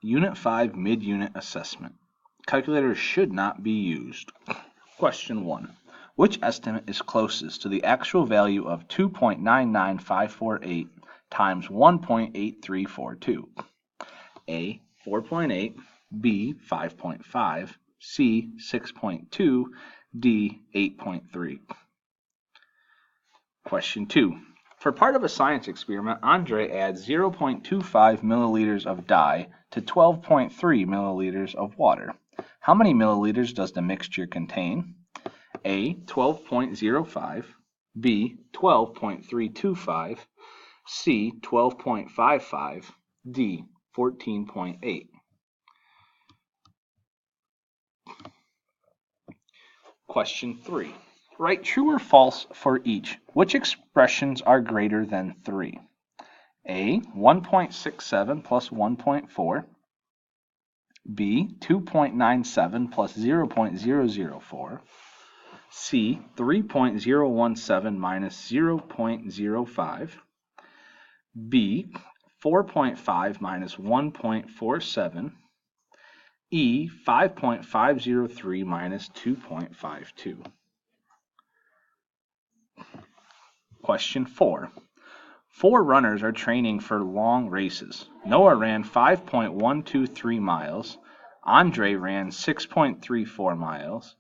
Unit 5 Mid-Unit Assessment. Calculators should not be used. Question 1. Which estimate is closest to the actual value of 2.99548 times 1.8342? A. 4.8, B. 5.5, C. 6.2, D. 8.3. Question 2. For part of a science experiment, Andre adds 0.25 milliliters of dye to 12.3 milliliters of water. How many milliliters does the mixture contain? A. 12.05, B. 12.325, C. 12.55, D. 14.8. Question 3. Write true or false for each. Which expressions are greater than 3? A. 1.67 plus 1.4. B. 2.97 plus 0.004. C. 3.017 minus 0.05. B. 4.5 minus 1.47. E. 5.503 minus 2.52. Question 4. 4 runners are training for long races. Noah ran 5.123 miles. Andre ran 6.34 miles.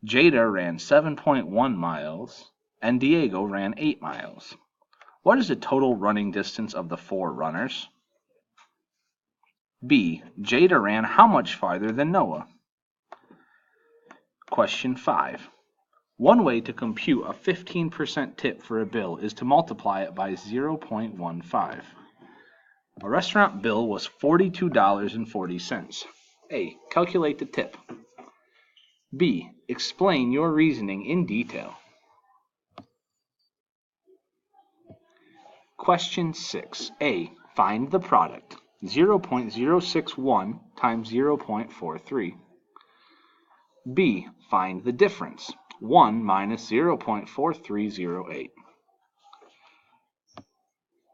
Jada ran 7.1 miles. And Diego ran 8 miles. What is the total running distance of the 4 runners? B. Jada ran how much farther than Noah? Question 5. One way to compute a 15% tip for a bill is to multiply it by 0.15. A restaurant bill was $42.40. A. Calculate the tip. B. Explain your reasoning in detail. Question 6. A. Find the product. 0.061 times 0.43. B. Find the difference. 1 minus 0.4308.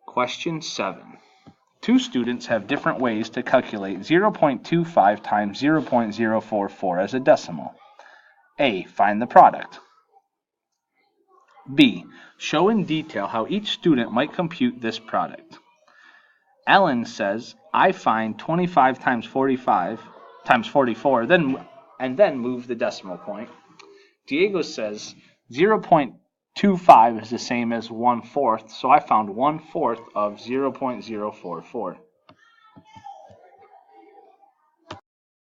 Question 7. 2 students have different ways to calculate 0.25 times 0.044 as a decimal. A. Find the product. B. Show in detail how each student might compute this product. Ellen says, I find 25 times 45 times 44, and then move the decimal point. Diego says 0.25 is the same as 1/4, so I found 1/4 of 0.044.